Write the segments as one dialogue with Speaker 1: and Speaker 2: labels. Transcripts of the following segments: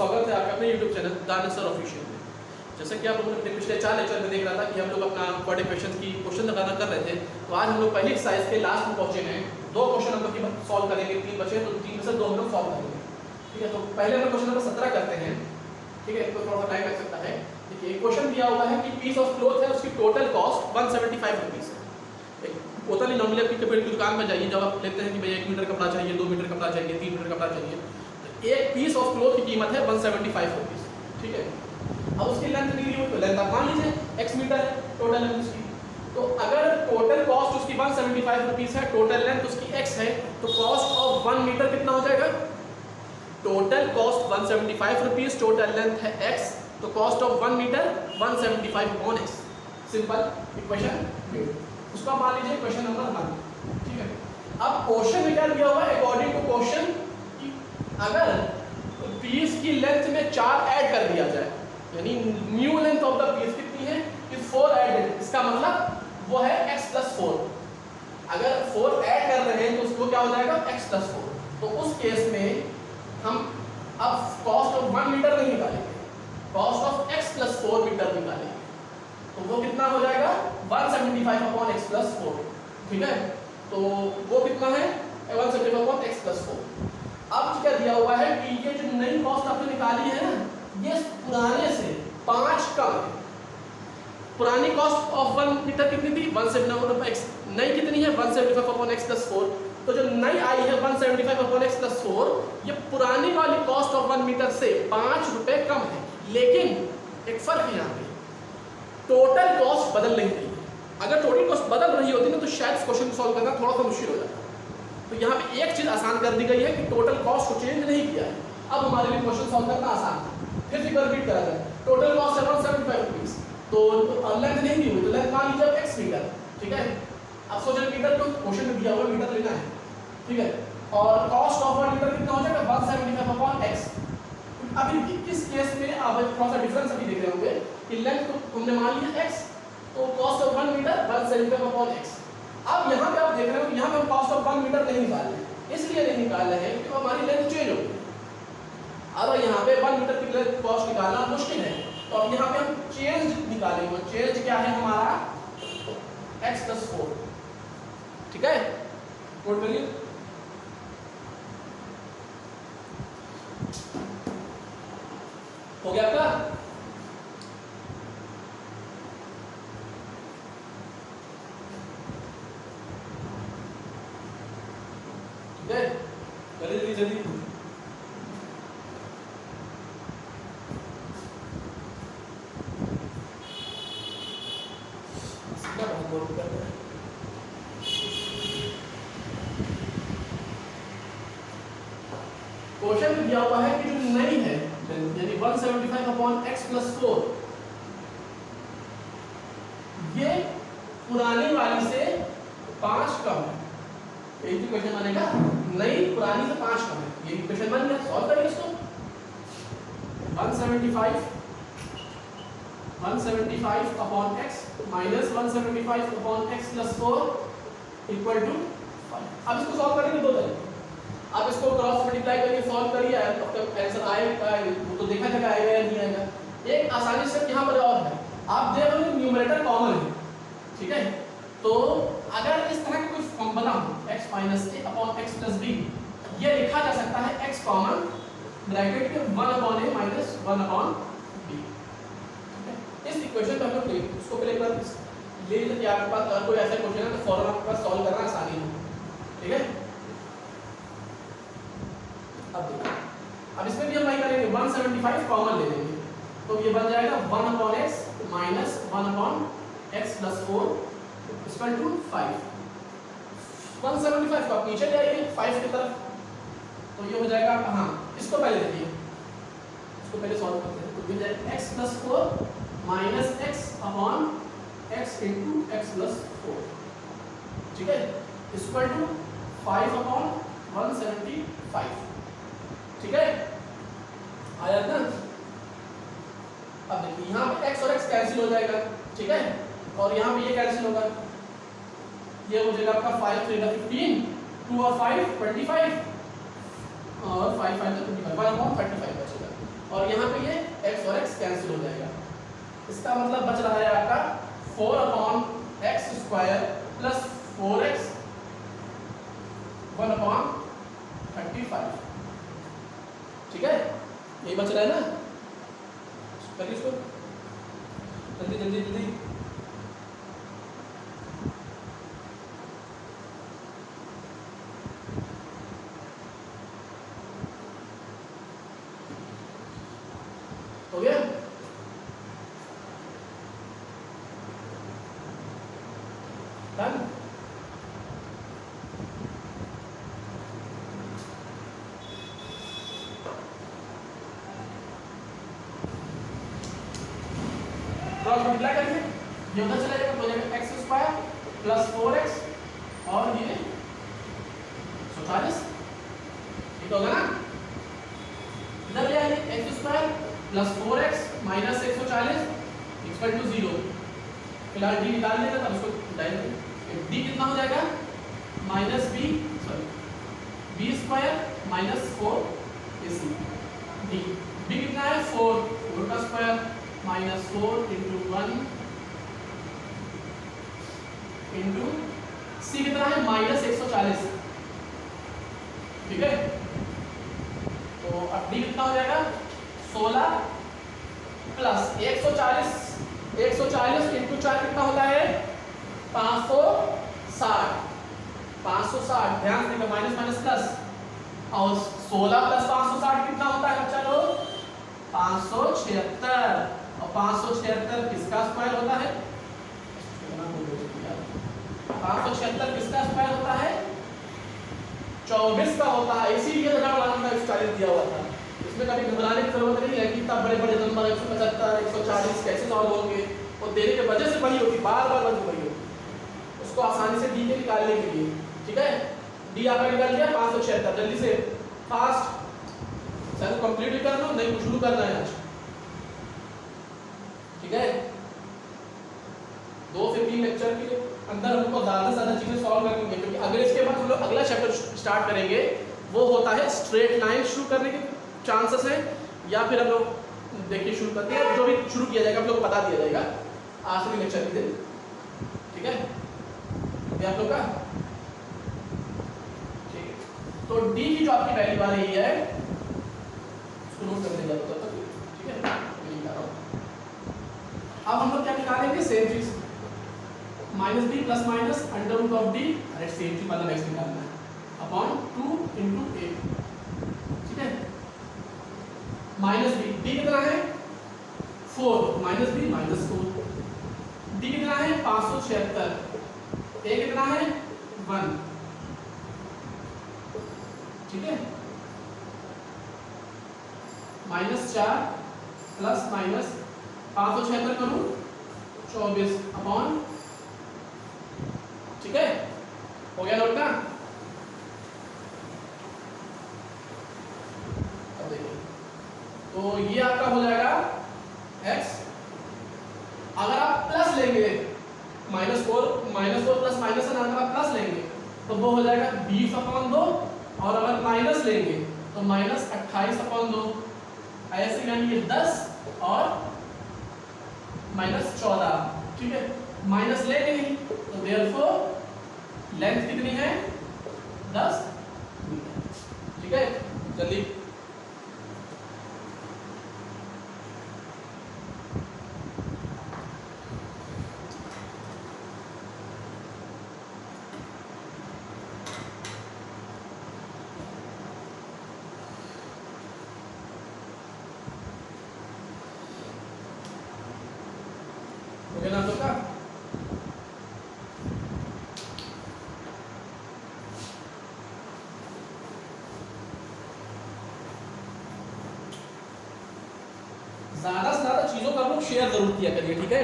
Speaker 1: स्वागत है आपका अपने YouTube channel Danish sir official में। जैसे कि आप लोगों ने पिछले 4 लेक्चर में देख रहा था कि हम लोग अपना बड़े क्वेश्चन की क्वेश्चन लगाना कर रहे थे, तो आज हम लोग पहली एक्सरसाइज के लास्ट में पहुंचे हैं। 2 क्वेश्चन हम लोग सॉल्व करेंगे, 3 बचे तो 3 में से 2 हम लोग सॉल्व करेंगे। ठीक है, तो पहले हम क्वेश्चन नंबर 17 करते हैं। ठीक है, तो थोड़ा सा टाइम लग सकता है। देखिए क्वेश्चन दिया हुआ है कि पीस ऑफ क्लॉथ है, उसकी टोटल कॉस्ट 175 रुपीज़ है। होता नहीं नॉर्मली आपकी कपड़े की दुकान में जाइए, जब आप लेते हैं कि भैया 1 मीटर कपड़ा चाहिए, 2 मीटर कपड़ा चाहिए, 3 मीटर कपड़ा चाहिए, तो एक पीस ऑफ क्लॉथ की कीमत है 175 रुपीज़। ठीक है, अब उसकी लेंथ दी हुई तो लेंथ आप मान लीजिए x मीटर है टोटल लेंथ उसकी। तो अगर टोटल कॉस्ट उसकी 175 रुपीज़ है, टोटल लेंथ उसकी x है, तो कॉस्ट ऑफ 1 मीटर कितना हो जाएगा? Total cost 175 rupees, total length है x, तो cost of 1 metre 175 upon x। Simple equation. उसका मान लीजिए क्वेश्चन नंबर 1। ठीक है, अब क्वेश्चन में क्या दिया हुआ है? अकॉर्डिंग टू क्वेश्चन, अगर पीस की लेंथ में 4 ऐड कर दिया जाए, यानी new length of the piece कितनी है? इस 4 ऐड, इसका मतलब वो है x + 4। अगर 4 ऐड कर रहे हैं तो उसको क्या हो जाएगा? x + 4। तो उस केस में हम अब कॉस्ट ऑफ 1 मीटर नहीं निकालेंगे, कॉस्ट ऑफ x + 4 मीटर निकालेंगे। तो वो कितना हो जाएगा? 175 अपॉन x + 4। ठीक है, तो वो कितना है? 175 अपॉन x + 4। अब क्या दिया हुआ है कि ये जो नई कॉस्ट आपने निकाली है ना, ये पुराने से 5 कम है। पुरानी कॉस्ट ऑफ 1 मीटर कितनी थी? 175 अपॉन x। नई कितनी है? 175 अपॉन x + 4। तो जो नई आई है 175 अपॉन x + 4, ये पुरानी वाली कॉस्ट ऑफ 1 मीटर से 5 रुपए कम है। लेकिन एक फर्क है, यहाँ पे टोटल कॉस्ट बदल नहीं रही है। अगर टोटल कॉस्ट बदल रही होती ना, तो शायद इस क्वेश्चन को सॉल्व करना थोड़ा सा मुश्किल हो जाता। तो यहाँ पे एक चीज आसान कर दी गई है कि टोटल कॉस्ट को चेंज नहीं किया है। अब हमारे लिए क्वेश्चन सॉल्व करना आसान है। फिर से रिपीट करा जाए, टोटल कॉस्ट है 175 रुपीज़, तो लेंथ नहीं दी हुई, तो लेंथ मान लीजिए x मीटर। ठीक है, अब सोचो मीटर, तो क्वेश्चन में दिया हुआ मीटर लेना है। ठीक है, और कॉस्ट ऑफ 1 मीटर कितना हो जाएगा? 175 अपॉन x। अभी इस केस में आप थोड़ा सा डिफरेंस अभी देख रहे होंगे कि लेंथ को हमने मान लिया x, तो cost of 1 metre 175 upon x। अब यहाँ पे आप देख रहे हो, यहाँ पे हम कॉस्ट ऑफ 1 मीटर नहीं निकाल रहे, इसलिए नहीं निकाल रहे हैं क्योंकि हमारी लेंथ चेंज हो गई। अब यहाँ पे 1 मीटर की लेंथ कॉस्ट निकालना मुश्किल है, तो अब यहाँ पे हम चेंज निकालेंगे। चेंज क्या है हमारा? x + 4। ठीक है, नोट करिए। हो गया आपका? ठीक है, जल्दी जल्दी। क्वेश्चन दिया हुआ है कि जो नई है यानी 175 अपॉन x + 4, ये पुरानी वाली से 5 कम है। यही तो क्वेश्चन बनेगा, नई पुरानी से 5 कम है। ये क्वेश्चन बन गया। सॉल्व करिए इसको। 175 upon x minus 175 upon x + 4 equal to 5। अब इसको सॉल्व करने के 2 तरीके। आप इसको क्रॉस मल्टीप्लाई करके सॉल्व करिए, आपका आंसर आएगा, वो तो देखा जाएगा आएगा या नहीं आएगा। एक आसानी से यहाँ पर और है, आप देख रहे हो न्यूमरेटर कॉमन है। ठीक है, तो अगर इस तरह का कोई फॉर्म बना हो x - a upon x + b, ये लिखा जा सकता है x कॉमन ब्रैकेट में 1 upon a minus 1 upon b। ठीक है, इस इक्वेशन को हम लोग उसको पहले एक बार ले लीजिए कि आपके पास अगर कोई ऐसा क्वेश्चन है तो फौरन आपके पास सॉल्व करना आसानी हो। ठीक है, अब इसमें भी हम नहीं करेंगे, 175 कॉमन ले लेंगे, तो ये बन जाएगा 1 upon x minus 1 upon x + 4 equal to 5। 175 को आप नीचे ले आइए 5 की तरफ, तो ये हो जाएगा। हाँ, इसको पहले देखिए, इसको पहले सॉल्व करते हैं। तो ये जाएगा x + 4 minus x upon x into x + 4। ठीक है, इक्वल टू 5 अपॉन 175। ठीक है, आया ना? अब देखिए यहाँ पे x और x कैंसिल हो जाएगा। ठीक है, और यहाँ पे ये कैंसिल होगा, ये हो जाएगा आपका 5 3 15, 2 और 5 25, और 5 5 25, 1 अपॉन 35 बचेगा। और इसका मतलब बच रहा है आपका 4/x² प्लस 4x 1/35। ठीक है, यही बच रहा है ना। करिए इसको जल्दी जल्दी जल्दी। हो गया? डन। क्रॉस मल्टीप्लाई करिए, ये उधर चला जाएगा, हो जाएगा x² प्लस 4x और ये 140। ठीक होगा ना। इधर ले आइए, x² plus 4x minus 140 equal to 0। फिलहाल d निकाल लेगा तब उसको डाल देंगे। d कितना हो जाएगा minus b square minus 4ac। d कितना है 4 का square minus 4 into 1 into c कितना है माइनस 140। ठीक है, तो अब d कितना हो जाएगा 16 प्लस 140 इंटू 4 कितना होता है 560। ध्यान देगा, माइनस माइनस प्लस, और 16 प्लस 560 कितना होता है बच्चा लोग 576। और 576 किसका स्क्वायर होता है 576 किसका स्क्वायर होता है 24 का होता है। इसीलिए तो नंबर 140 दिया हुआ था। इसमें कभी घबराने की जरूरत नहीं है कि इतना बड़े बड़े नंबर 175 140 कैसे सॉल्व होंगे, और देने के वजह से बनी होती, बार बार बनी हुई होती उसको आसानी से डी के निकालने के लिए। ठीक है, डी आपका निकाल लिया 576। जल्दी से फास्ट सर कंप्लीट कर लो, नहीं शुरू करना है आज। ठीक है, 2 से 3 लेक्चर के अंदर हमको ज़्यादा से ज़्यादा चीज़ें सॉल्व करनी है, क्योंकि अगर इसके बाद हम लोग अगला चैप्टर स्टार्ट करेंगे वो होता है स्ट्रेट लाइन शुरू करने के चांसेस हैं, या फिर हम लोग देखिए शुरू करते हैं, जो भी शुरू किया जाएगा आप लोग को बता दिया जाएगा आखिरी लेक्चर के दिन। ठीक है, ये आप लोग का ठीक है। तो डी की जो आपकी वैल्यू आ रही है उसको नोट करने जाता था। ठीक है, अब हम लोग क्या निकालेंगे सेम चीज minus b plus minus under root of D, अरे सेम चीज मतलब x निकालना है अपॉन 2 इंटू ए। ठीक है, माइनस बी, डी कितना है 4 माइनस बी माइनस 4, डी कितना है 576, ए कितना है 1। ठीक है, -4 प्लस माइनस 576 करूं 24 अपॉन। ठीक है, हो गया नोट ना। अब देखिए, तो ये आपका हो जाएगा x। अगर आप प्लस लेंगे -4 प्लस माइनस है, अगर आप प्लस लेंगे तो वो हो जाएगा 20/2, और अगर माइनस लेंगे तो -28/2। ऐसे यानी ये 10 और -14। ठीक है, माइनस लेंगे नहीं तो देयरफॉर लेंथ कितनी है 10 मीटर। ठीक है, जल्दी हो गया ना आप लोग का। ज्यादा से ज्यादा चीजों का लोग शेयर जरूर किया करिए। ठीक है,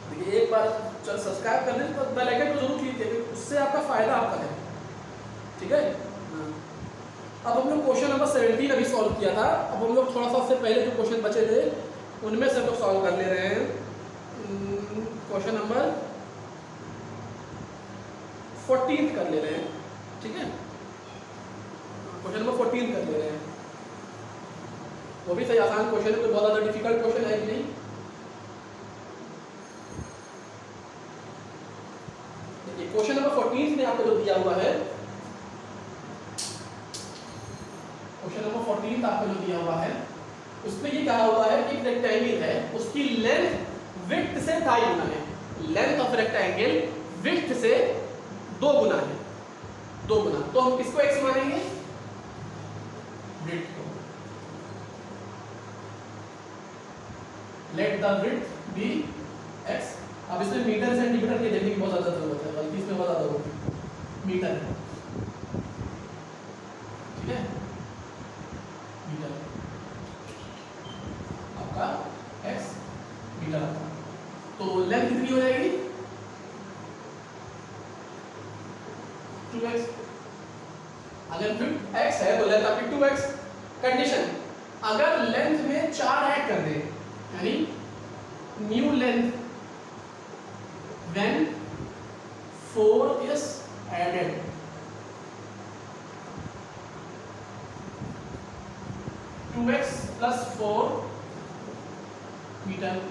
Speaker 1: देखिए एक बार चल सब्सक्राइब कर लें तो बेल आइकन को जरूर क्लिक करिए, उससे आपका फायदा आपका है। ठीक है, अब हम लोग क्वेश्चन नंबर 17 अभी सॉल्व किया था। अब हम लोग थोड़ा सा उससे पहले जो क्वेश्चन बचे थे उनमें से हम लोग सॉल्व कर ले रहे हैं। क्वेश्चन नंबर 14 कर ले रहे हैं। ठीक है, क्वेश्चन नंबर 14 कर ले रहे हैं। वो भी सही आसान क्वेश्चन है, तो बहुत ज़्यादा डिफिकल्ट क्वेश्चन है कि नहीं, हुआ है, क्वेश्चन नंबर 14 आपको जो दिया हुआ है उसमें ये कहा हुआ है कि एक रेक्टेंगल है, उसकी लेंथ विड्थ से ढाई गुना है। लेंथ ऑफ रेक्टेंगल विड्थ से 2 गुना है, 2 गुना। तो हम किसको x मानेंगे? विड्थ को। Let the width be x। अब इसमें मीटर सेंटीमीटर के देखने की बहुत ज्यादा जरूरत है, बल्कि इसमें बहुत ज्यादा होगी मीटर है, ठीक है, मीटर आपका x मीटर आता है। तो लेंथ कितनी हो जाएगी? 2x। अगर विड्थ x है तो लेंथ आपकी 2x। कंडीशन, अगर लेंथ में 4 ऐड कर दें, यानी new length when 4 is added, to x plus 4 metre,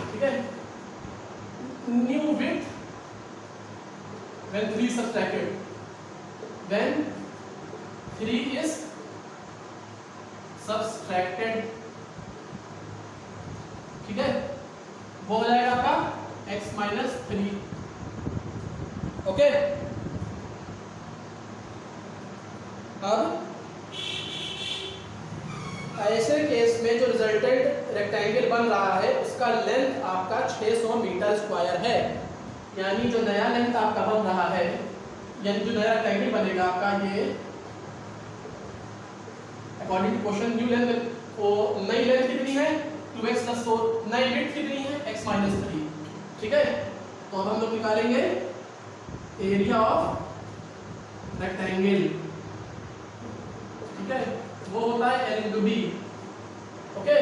Speaker 1: ठीक है। New width when 3 subtracted, when 3 is subtracted, ठीक है, वो हो जाएगा आपका x माइनस 3। ओके, अब ऐसे केस में जो रिजल्टेंट रेक्टेंगल बन रहा है उसका लेंथ आपका 600 मीटर स्क्वायर है। यानी जो नया लेंथ आपका बन रहा है, यानी जो नया रेक्टेंगल बनेगा आपका, ये according to question new length, वो नई लेंथ कितनी है? 2x plus 4। नई विड्थ कितनी है? x माइनस 3, ठीक है। तो अब हम लोग निकालेंगे एरिया ऑफ रेक्टेंगल, ठीक है, वो होता है l इंटू बी। ओके,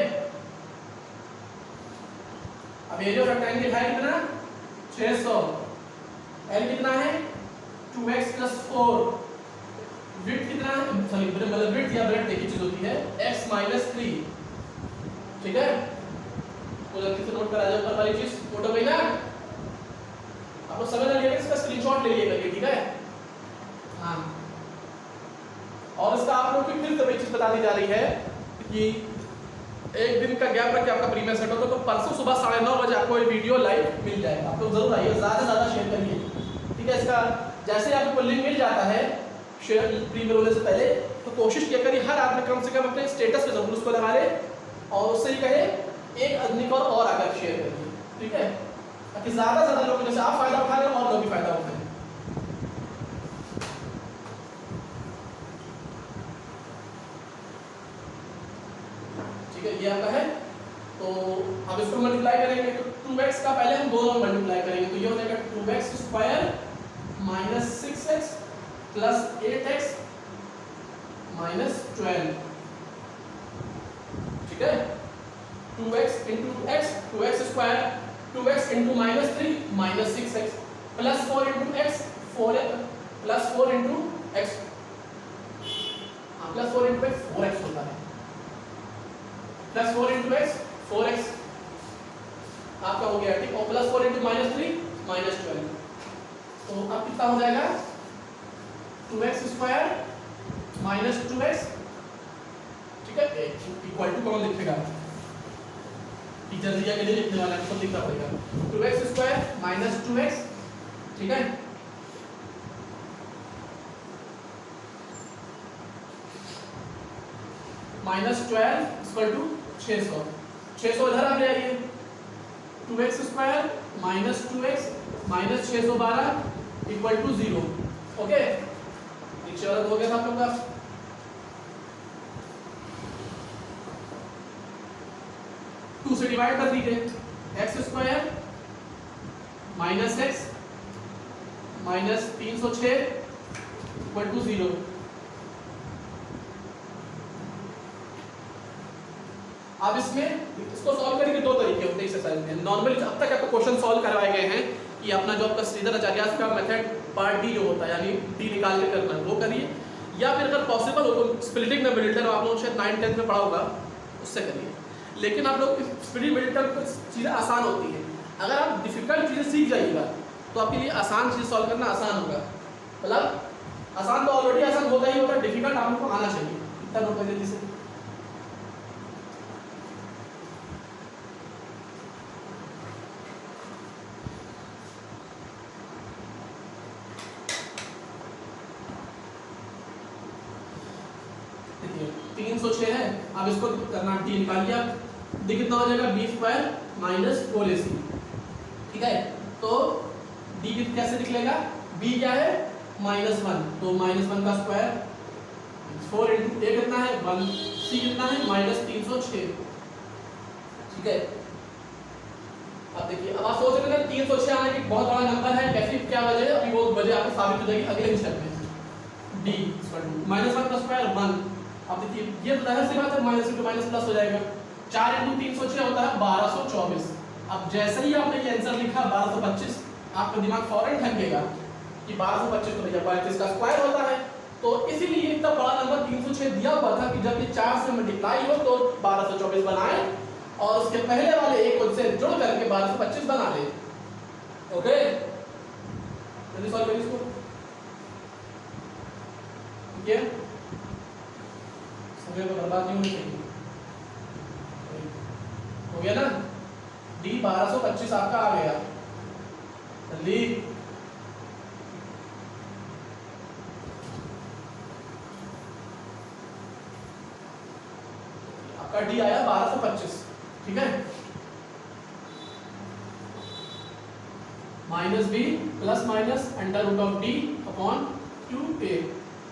Speaker 1: अब एरिया ऑफ रेक्टेंगल है कितना? 600। l कितना है? 2x plus 4। विड्थ कितना है? सॉरी, मतलब विड्थ या ब्रेड्थ एक ही चीज होती है, x माइनस 3, ठीक है। तो जल्दी से नोट करा जाए ऊपर वाली चीज, नोट हो गई ना? आप लोग समझ रहे हैं, इसका स्क्रीनशॉट ले लीजिएगा, ठीक है। हाँ, और इसका आप लोग को फिर से एक चीज बता दी जा रही है कि एक दिन का गैप रख के आपका प्रीमियर सेट होता है, तो परसों सुबह 9:30 बजे आपको ये वीडियो लाइव मिल जाएगा। आप लोग जरूर आइए, ज्यादा से ज्यादा शेयर करिए, ठीक है। इसका जैसे आपको लिंक मिल जाता है शेयर प्रीमियर होने से पहले, तो कोशिश किया करिए हर आदमी कम से कम अपने स्टेटस पे जरूर उसको लगा ले, और उससे ही कहे एक आदमी को और आकर शेयर करिए, ठीक है, ताकि ज्यादा से ज्यादा लोग, जैसे आप फायदा उठा रहे हो और लोग भी फायदा उठाएं, ठीक है। ये आपका है, तो अब इसको मल्टीप्लाई करेंगे तो 2x का पहले हम दोनों मल्टीप्लाई करेंगे, तो ये हो जाएगा 2x square minus 6x plus 8x minus 12, ठीक है। 2x into x, 2x square, 2x into minus 3 minus 6x plus 4 into x, 4x plus 4 into x, plus 4 into x 4x होता है, प्लस 4 इंटू x 4x आपका हो गया, ठीक। और plus 4 into minus 3 minus 12, तो अब कितना हो जाएगा? 2x स्क्वायर माइनस 2x, ठीक है, इक्वल टू कौन लिखेगा? टीचर दिया के लिए लिखने वाला है, तो लिखना पड़ेगा 2x स्क्वायर माइनस 2x, ठीक है, माइनस 12 इक्वल टू 600। 600 इधर आप ले आइए, 2x square minus 2x minus 612 equal to 0। Okay, नीचे वाला हो गया था आप लोग का। 2 से डिवाइड कर दीजिए, x square minus x minus 306 equal to 0। अब इसमें इसको सॉल्व करने के दो तरीके होते हैं एक्सरसाइज में। नॉर्मली अब तक आपको क्वेश्चन सॉल्व करवाए गए हैं कि अपना जो आपका श्रीधर आचार्य का मेथड पार्ट डी जो होता है, यानी डी निकाल के करना है, वो करिए, या फिर अगर पॉसिबल हो तो स्प्लिटिंग द मिडिल टर्म, आप लोगों ने शायद 9-10 में पढ़ा होगा, उससे करिए। लेकिन आप लोग स्प्लिटिंग मिडिल टर्म कुछ चीज़ें आसान होती है, अगर आप डिफिकल्ट चीज़ें सीख जाइएगा तो आपके लिए आसान चीज़ सॉल्व करना आसान होगा। मतलब आसान तो ऑलरेडी आसान होता ही होता है, डिफिकल्ट आप लोग को आना चाहिए। इतना नोट कर जल्दी से। देखिए 306 है, अब इसको करना डी निकाल लिया, डी कितना हो जाएगा बी स्क्वायर माइनस 4ac। ठीक है, तो डी कैसे निकलेगा, बी क्या है -1, तो -1 का स्क्वायर 4 इंटू ए कितना है 1, सी कितना है -306। ठीक है, अब देखिए, अब आप सोच रहे हैं 306 आने की बहुत बड़ा नंबर है, कैसे क्या वजह है, अभी वो वजह आपको साबित हो जाएगी अगले स्टेप में। डी -1 का स्क्वायर 1। अब देखिए ये तो जाहिर सी बात है माइनस इंटू माइनस प्लस हो जाएगा, 4 इंटू 306 होता है 1224। अब जैसे ही आपने ये आंसर लिखा 1225, आपका दिमाग फौरन ठनकेगा कि 1225 तो भैया 32 का स्क्वायर होता है। तो इसीलिए इतना बड़ा नंबर 306 दिया हुआ था कि जब ये 4 से मल्टीप्लाई हो तो 1224 बनाए और उसके पहले वाले एक को से जोड़ करके 1225 बना ले। ओके, जल्दी सॉल्व करिए इसको। ठीक है, समय को बर्बाद नहीं होनी चाहिए। हो गया ना, डी 1225 आपका आ गया। जल्दी आपका डी आया 1225। ठीक है, minus b plus minus under root of D upon 2a।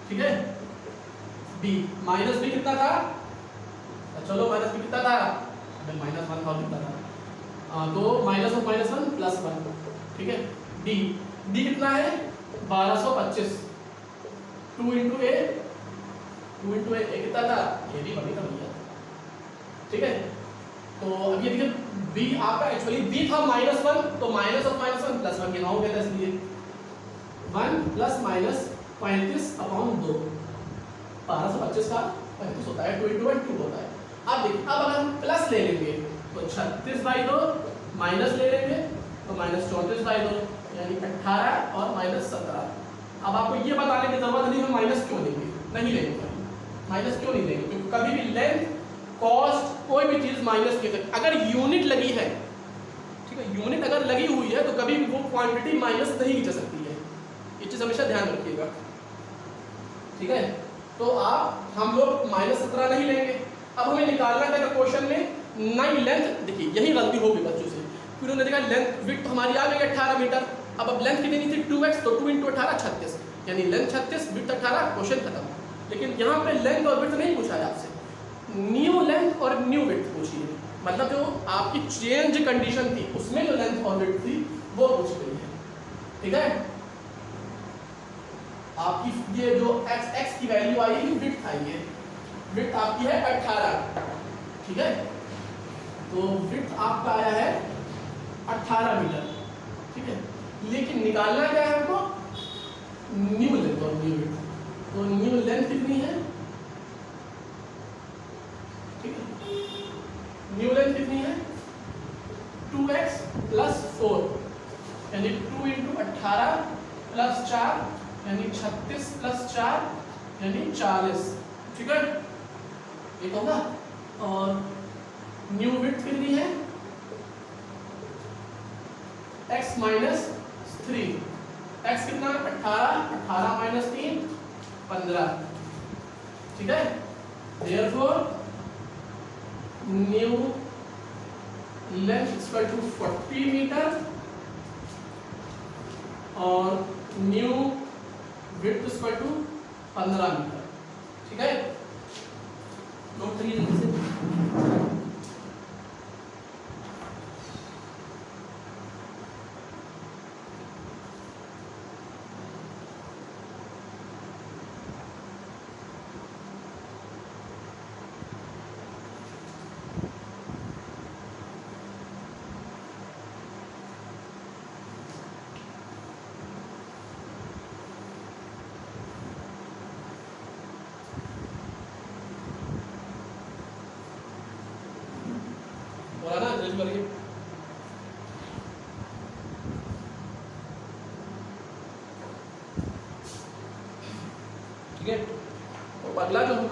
Speaker 1: ठीक है, बी माइनस बी कितना था, चलो माइनस बी कितना था, -1 था कितना था, तो -1 प्लस 1। ठीक है, डी डी कितना है 1225, 2 इंटू ए, 2 इंटू ए कितना था, ये भी बड़ी था भैया। ठीक है, तो अब ये देखिए बी आपका एक्चुअली बी था -1, तो माइनस ऑफ -1 प्लस 1 गिना हो गया था, इसलिए 1 प्लस माइनस 35 अपॉन 2, 1225 का 35 होता है, 2 इंटू 1 2 होता है। अब देखिए, अब अगर हम प्लस ले लेंगे तो 36/2, माइनस ले लेंगे तो -34/2, यानी 18 और -17। अब आपको ये बताने की जरूरत नहीं है माइनस क्यों लेंगे, नहीं लेंगे माइनस क्यों नहीं लेंगे, क्योंकि कभी भी लेंथ कॉस्ट कोई भी चीज माइनस की सकती, अगर यूनिट लगी है, ठीक है, यूनिट अगर लगी हुई है तो कभी भी वो क्वांटिटी माइनस नहीं की जा सकती है, ये चीज हमेशा ध्यान रखिएगा। ठीक है, तो आप हम लोग -17 नहीं लेंगे। अब हमें निकालना क्या क्वेश्चन में, नई लेंथ, देखिए यही गलती होगी बच्चों से, फिर उन्होंने देखा लेंथ विड्थ हमारी आ गई 18 मीटर, अब लेंथ कितनी थी 2x, तो 2 इंटू 18 36, यानी लेंथ 36 विड्थ 18, क्वेश्चन खत्म। लेकिन यहाँ पे लेंथ और विड्थ नहीं पूछा है आपसे, न्यू लेंथ और न्यू विड्थ पूछी है, मतलब जो आपकी चेंज कंडीशन थी उसमें जो लेंथ और विड्थ थी वो पूछ गई है। ठीक है, आपकी ये जो x की वैल्यू आई है विड्थ आई है, विड्थ आपकी है 18। ठीक है, तो विड्थ आपका आया है 18 मीटर। ठीक है, लेकिन निकालना क्या है हमको, न्यू लेंथ और न्यू विड्थ, तो न्यू लेंथ कितनी है, ठीक है, न्यू लेंथ कितनी है 2x प्लस 4, यानी 2 इंटू 18 प्लस 4 यानी 36 प्लस 4 यानी 40। ठीक है, ये होगा। और न्यू विड्थ कितनी है x माइनस 3, x कितना 18, 18 माइनस 3 15। ठीक है, therefore new length equal to 40 metre और new width equal to 15 metre. ठीक है, नोट करिए जल्दी से।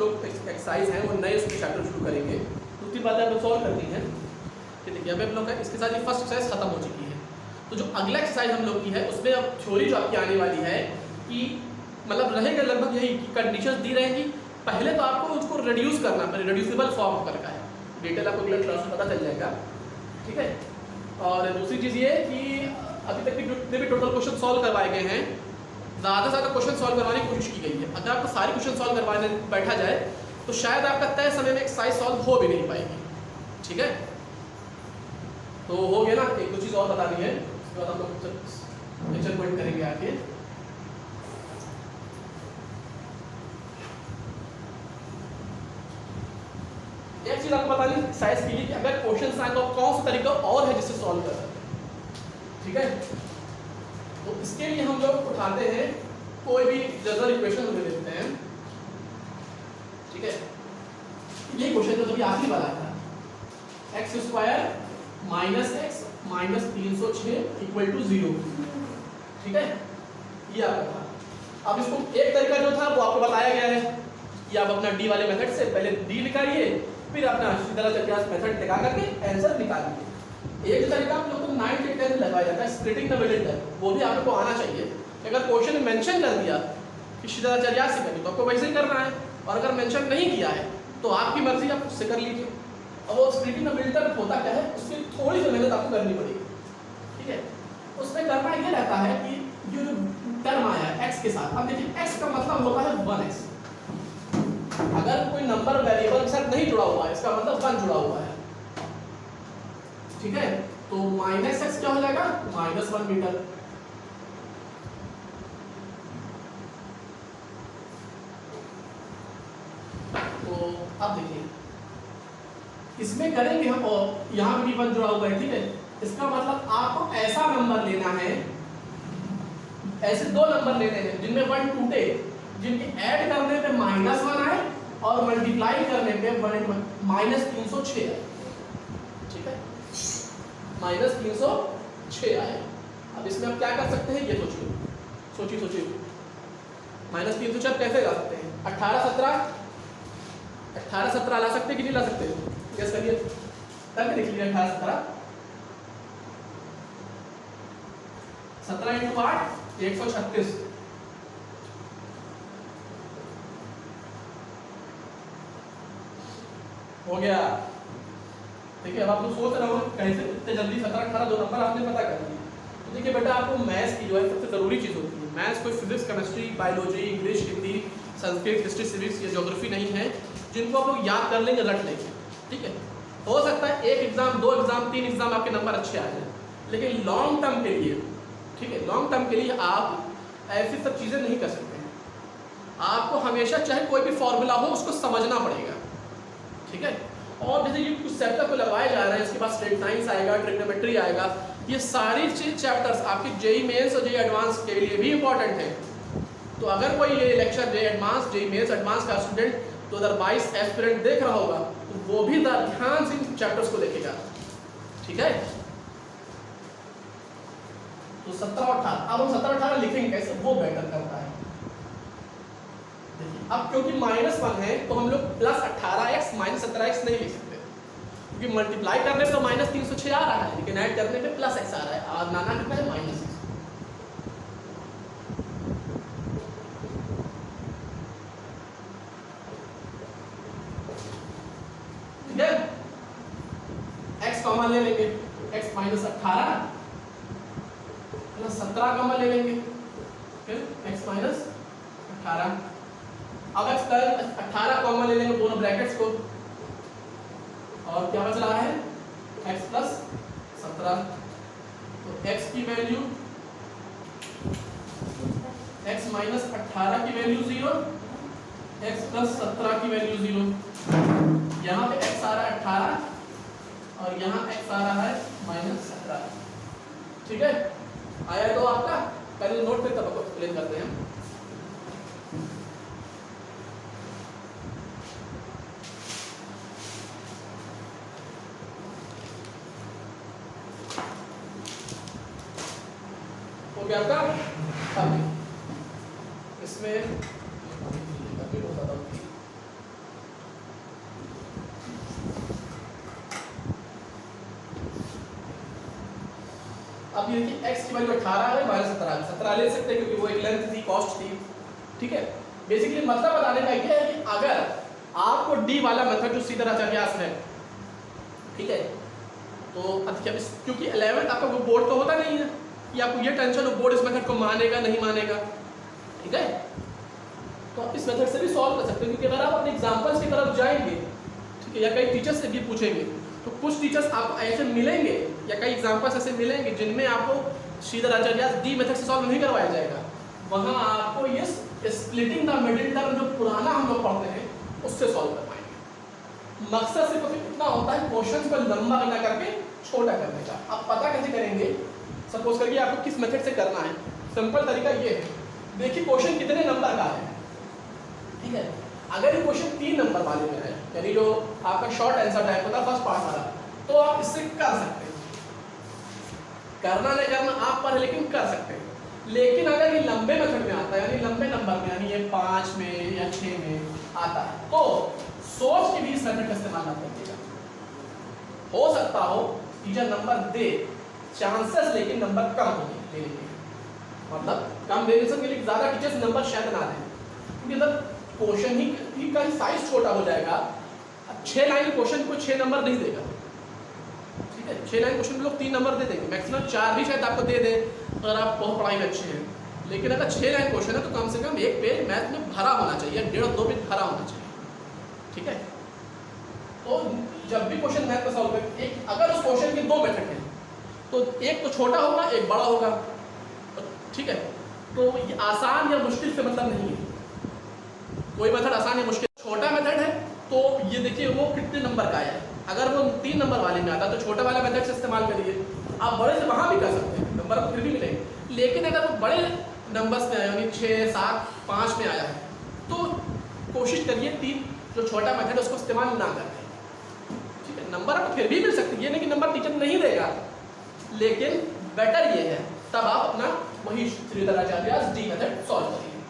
Speaker 1: लोग एक्सरसाइज हैं वो नए उसके चैप्टर शुरू करेंगे, दूसरी बात है सॉल्व करनी है कि देखिए अभी हम लोग का इसके साथ ये फर्स्ट एक्सरसाइज खत्म हो चुकी है। तो जो अगला एक्सरसाइज हम लोग की है उसमें अब थ्योरी जो आपकी आने वाली है कि मतलब रहेगा लगभग यही कि कंडीशंस दी रहेंगी। पहले तो आपको उसको रिड्यूस करना है, रिड्यूसिबल फॉर्म करना है, डिटेल आपको अगले क्लास में पता चल जाएगा, ठीक है। और दूसरी चीज़ ये कि अभी तक जितने भी टोटल क्वेश्चन सॉल्व करवाए गए हैं ज़्यादा से ज़्यादा क्वेश्चन सॉल्व करवाने की कोशिश की गई है। अगर आपको सारे क्वेश्चन सॉल्व करवाने बैठा जाए तो शायद आपका तय समय में एक्सरसाइज सॉल्व हो भी नहीं पाएगी, ठीक है। तो हो गया ना, एक दो चीज़ और बतानी है, उसके बाद हम लोग लेक्चर पॉइंट करेंगे आगे। एक चीज़ आपको बतानी एक्सरसाइज के लिए कि अगर क्वेश्चन आए तो कौन सा तरीका और है जिससे सॉल्व कर सकते हैं, ठीक है। तो इसके लिए हम लोग उठाते हैं कोई भी जनरल इक्वेशन हमें लेते हैं, ठीक है। ये क्वेश्चन जो अभी आखिरी वाला था, x square minus x minus 306 equal to 0, ठीक है, ये आपका था। अब इसको एक तरीका जो था वो आपको बताया गया है कि आप अपना डी वाले मेथड से पहले डी निकालिए, फिर अपना सीधा मेथड लगा करके आंसर निकालिए। एक तरीका आप लोग को 9 के 10 लगाया जाता है स्प्लिटिंग द मिडिल टर्म, वो भी आपको आना चाहिए। अगर क्वेश्चन में मेंशन कर दिया कि शिदाचार्य से करनी तो आपको वैसे ही करना है, और अगर मेंशन नहीं किया है तो आपकी मर्जी, आप उससे कर लीजिए। अब वो स्प्लिटिंग द मिडिल टर्म होता क्या है, उसकी थोड़ी सी मेहनत आपको करनी पड़ेगी, ठीक है। उसमें करना ये रहता है कि ये जो टर्म आया है एक्स के साथ, अब देखिए एक्स का मतलब होता है 1x। अगर कोई नंबर वेरिएबल के साथ नहीं जुड़ा हुआ है इसका मतलब 1 जुड़ा हुआ है, ठीक है। तो माइनस एक्स क्या हो जाएगा, -1 मीटर। तो अब देखिए इसमें करेंगे हम, और यहां भी 1 जुड़ा हुआ है, ठीक है। इसका मतलब आपको ऐसा नंबर लेना है, ऐसे दो नंबर लेने हैं जिनमें 1 टूटे, जिनके ऐड करने पे -1 आए और मल्टीप्लाई करने पे -306 आए, ठीक है, -306 आए। अब इसमें आप क्या कर सकते हैं ये सोचिए, -306 कैसे ला सकते हैं, 18 17 ला सकते कि नहीं ला सकते, गेस करिए, करके देख लीजिए। 18 17 × 8 136 हो गया। देखिए अब आप लोग सोच रहे हो कैसे इतने जल्दी 17 18 दो नंबर आपने पता कर दिए। तो देखिए बेटा आपको मैथ्स की जो है सबसे ज़रूरी चीज़ होती है। मैथ्स कोई physics chemistry biology English Hindi Sanskrit history civics या ज्योग्राफी नहीं है जिनको आप लोग याद कर लेंगे रट लेंगे, ठीक है। हो सकता है एक एग्जाम 2 एग्जाम 3 एग्जाम आपके नंबर अच्छे आ जाए, लेकिन लॉन्ग टर्म के लिए, ठीक है, लॉन्ग टर्म के लिए आप ऐसी सब चीज़ें नहीं कर सकते हैं। आपको हमेशा चाहे कोई भी फॉर्मूला हो उसको समझना पड़ेगा, ठीक है। और जैसे ये कुछ चैप्टर को लगवाए जा रहे हैं, इसके बाद स्ट्रेट लाइन्स आएगा, ट्रिग्नोमेट्री आएगा, ये सारी चैप्टर्स आपके जेई मेंस और जेई एडवांस के लिए भी इंपॉर्टेंट है। तो अगर कोई ये lecture JEE advance JEE mains advance का स्टूडेंट 2022 एस्पिरेंट देख रहा होगा तो वो भी ध्यान से इन चैप्टर्स को देखेगा, ठीक है। तो 17 और 18, अब हम 17 18 लिखेंगे कैसे, वो बेटर करता है। अब क्योंकि -1 है तो हम लोग +18x -17x नहीं लिख सकते, क्योंकि मल्टीप्लाई करने पे तो -306 आ रहा है, लेकिन ऐड करने पे +x आ रहा है, और नाना कितना है -x, ठीक है। x कॉमन ले लेंगे, x -18 +17 कॉमन ले लेंगे, फिर x -18। अब x का 18 कॉमन ले लेंगे दोनों ब्रैकेट्स को, और क्या बच रहा है x + 17। तो x की वैल्यू x - 18 की वैल्यू 0, x + 17 की वैल्यू 0। यहाँ पे x आ रहा है 18 और यहाँ x आ रहा है -17, ठीक है। आया तो आपका पहले नोट पे तब आपको एक्सप्लेन करते हैं। हो गया आपका। अब इसमें अब ये देखिए x की वैल्यू 18 है माइनस 17, 17 ले सकते हैं क्योंकि वो एक लेंथ थी, कॉस्ट थी। ठीक है, बेसिकली मतलब बताने का ये है कि अगर आपको डी वाला मेथड जो सीधा आचार्यास है, ठीक है, तो क्योंकि 11th आपका वो बोर्ड तो होता नहीं है कि आपको ये टेंशन हो बोर्ड इस मेथड को मानेगा नहीं मानेगा। ठीक है, तो आप इस मेथड से भी सॉल्व कर सकते हैं, क्योंकि अगर आप अपने एग्जांपल्स की तरफ जाएंगे, ठीक है, या कई टीचर्स से भी पूछेंगे तो कुछ टीचर्स आपको ऐसे मिलेंगे या कई एग्जांपल्स ऐसे मिलेंगे जिनमें आपको श्रीधर आचार्य डी मेथड से सॉल्व नहीं करवाया जाएगा। वहाँ आपको ये स्प्लिटिंग द मिडिल टर्म जो पुराना हम लोग पढ़ते हैं उससे सॉल्व करवाएंगे। मकसद सिर्फ इतना होता है क्वेश्चन को लंबा ना करके छोटा करने का। आप पता कैसे करेंगे, सपोज करिए आपको किस मेथड से करना है। सिंपल तरीका ये है, देखिए क्वेश्चन कितने नंबर का है। ठीक है, अगर ये क्वेश्चन 3 नंबर वाले में है, यानी जो आपका शॉर्ट आंसर टाइप होता है फर्स्ट पार्ट वाला, तो आप इससे कर सकते हैं। करना नहीं करना आप पर है, लेकिन कर सकते हैं। लेकिन अगर ये लंबे मेथड में आता है, यानी लंबे नंबर में, यानी ये 5 में या 6 में आता है, तो सोच के भी इस मेथड का इस्तेमाल ना करिएगा। हो सकता हो टीचर नंबर दे, चांसेस लेकिन नंबर कम होने लेने के, मतलब कम देने से लेकिन ज्यादा टीचर्स नंबर शायद ना दें, क्योंकि जब क्वेश्चन ही का साइज छोटा हो जाएगा। 6 लाइन क्वेश्चन को 6 नंबर नहीं देगा। ठीक है, 6 लाइन क्वेश्चन लोग 3 नंबर दे देंगे, मैक्सिमम 4 भी शायद आपको दे दे अगर आप बहुत पढ़ाई में अच्छे हैं। लेकिन अगर 6 लाइन क्वेश्चन है तो कम से कम एक पेज मैथ में भरा होना चाहिए, 1.5-2 पेज भरा होना चाहिए। ठीक है, तो जब भी क्वेश्चन मैथ का सॉल्व करें, एक अगर उस क्वेश्चन के 2 मेथड हैं तो एक तो छोटा होगा एक बड़ा होगा। ठीक है, तो ये आसान या मुश्किल से मतलब नहीं है, कोई मेथड आसान या मुश्किल। छोटा मेथड है तो ये देखिए वो कितने नंबर का है। अगर वो 3 नंबर वाले में आता है तो छोटा वाला मेथड से इस्तेमाल करिए। आप बड़े से वहाँ भी कर सकते हैं, नंबर आपको फिर भी मिलेंगे। लेकिन अगर वो बड़े नंबर्स में आया, यानी 6, 7, 5 में आया है, तो कोशिश करिए 3 जो छोटा मेथड है उसको इस्तेमाल ना करें। ठीक है, नंबर आपको फिर भी मिल सकते हैं, ये नहीं कि नंबर टीचर नहीं देगा, लेकिन बेटर ये है तब आप अपना वही श्रीधर आचार्य डी मेथड सॉल्व करिए।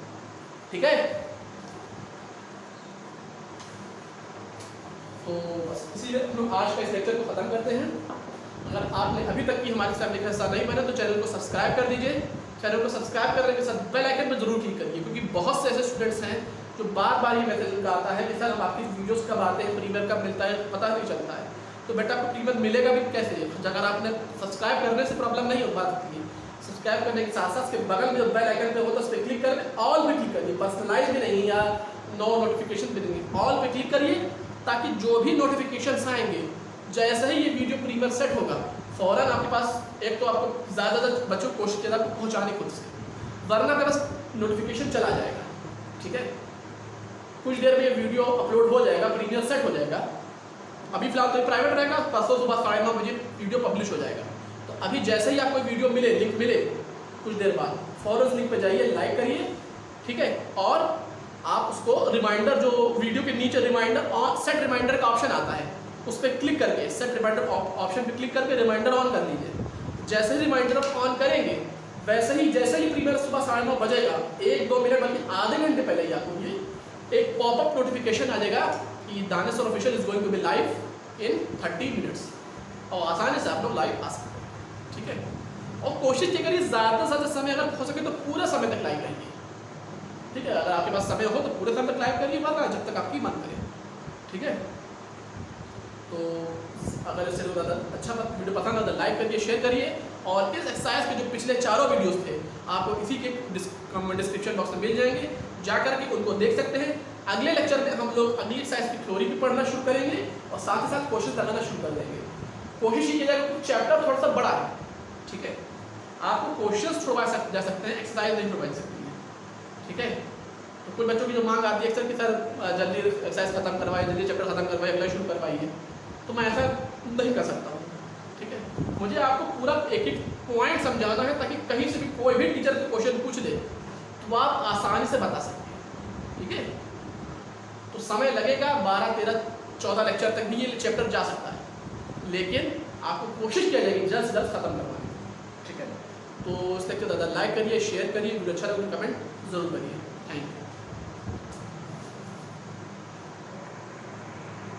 Speaker 1: ठीक है, तो बस इसीलिए हम लोग आज का इस लेक्चर को खत्म करते हैं। अगर आपने अभी तक की हमारे फैमिली का हिस्सा नहीं बने तो चैनल को सब्सक्राइब कर दीजिए। चैनल को सब्सक्राइब करने के साथ बेल आइकन पर जरूर क्लिक करिए, क्योंकि बहुत से ऐसे स्टूडेंट्स हैं जो बार बार ये मैसेज उनका आता है कि सर हम आपकी वीडियोस कब आते हैं, प्रीमियर कब मिलता है, पता नहीं चलता है। तो बेटा आपको प्रीमियर मिलेगा भी कैसे, अगर आपने सब्सक्राइब करने से प्रॉब्लम नहीं हो पाती है। सब्सक्राइब करने के साथ साथ उसके बगल में जो बेल आइकन पे हो तो उस पर क्लिक करें, ऑल पे क्लिक करिए, पर्सनलाइज भी नहीं या नो नोटिफिकेशन भी नहीं, ऑल पे क्लिक करिए, ताकि जो भी नोटिफिकेशंस आएंगे जैसे ही ये वीडियो प्रीमियर सेट होगा फौरन आपके पास, एक तो आपको ज़्यादा बच्चों को कोशिश ज़्यादा पहुँचाने खुद से, वरना आपके पास नोटिफिकेशन चला जाएगा। ठीक है, कुछ देर में ये वीडियो अपलोड हो जाएगा, प्रीमियर सेट हो जाएगा। अभी फिलहाल तो ये प्राइवेट रहेगा, परसों सुबह 9:30 बजे वीडियो पब्लिश हो जाएगा। तो अभी जैसे ही आपको वीडियो मिले, लिंक मिले, कुछ देर बाद फौरन उस लिंक पर जाइए, लाइक करिए। ठीक है, और आप उसको रिमाइंडर, जो वीडियो के नीचे रिमाइंडर और सेट रिमाइंडर का ऑप्शन आता है, उस पर क्लिक करके सेट रिमाइंडर ऑप्शन पे क्लिक करके रिमाइंडर ऑन कर लीजिए। जैसे ही रिमाइंडर ऑन करेंगे वैसे ही जैसे ही प्रीमियर सुबह 9:30 बजेगा, 1-2 मिनट बल्कि आधे घंटे पहले ही आपको ये एक पॉपअप नोटिफिकेशन आ जाएगा कि Daneshwar official is going to be live in 30 minutes, और आसानी से आप लोग लाइव आ सकते हैं। ठीक है, और कोशिश ये करिए ज़्यादा से ज़्यादा समय, अगर हो सके तो पूरे समय तक लाइव रहिए। ठीक है, अगर आपके पास समय हो तो पूरे समय तक लाइव करिए, वरना जब तक आपकी मन करे। ठीक है, तो अगर इससे ज़्यादा अच्छा वीडियो पसंद आता है लाइक करिए, शेयर करिए, और इस एक्सरसाइज के जो पिछले 4 वीडियोस थे आपको इसी के डिस्क्रिप्शन बॉक्स में मिल जाएंगे, जाकर के उनको देख सकते हैं। अगले लेक्चर में हम लोग अगली एक्सरसाइज की थ्योरी भी पढ़ना शुरू करेंगे और साथ ही साथ क्वेश्चन लगाना शुरू कर देंगे। कोशिश कीजिएगा कि चैप्टर थोड़ा सा बड़ा है। ठीक है, आपको क्वेश्चन छुड़वा जा सकते हैं, एक्सरसाइज नहीं छुड़वा सकती है। ठीक है, तो कुछ बच्चों की जो मांग आती है अक्सर कि सर जल्दी एक्सरसाइज खत्म करवाइए, जल्दी चैप्टर खत्म करवाइए, अगला शुरू करवाइए, तो मैं ऐसा नहीं कर सकता हूँ। ठीक है, मुझे आपको पूरा एक एक पॉइंट समझाना है, ताकि कहीं से भी कोई भी टीचर क्वेश्चन पूछ दे तो आप आसानी से बता सकते हैं। ठीक है, तो समय लगेगा 12, 13, 14 लेक्चर तक भी ये चैप्टर जा सकता है, लेकिन आपको कोशिश किया जाएगी जल्द से जल्द खत्म करवाने। ठीक है, तो इस लेक्चर ज़्यादा लाइक करिए, शेयर करिए, वीडियो अच्छा लगे तो कमेंट जरूर करिए। Thank you.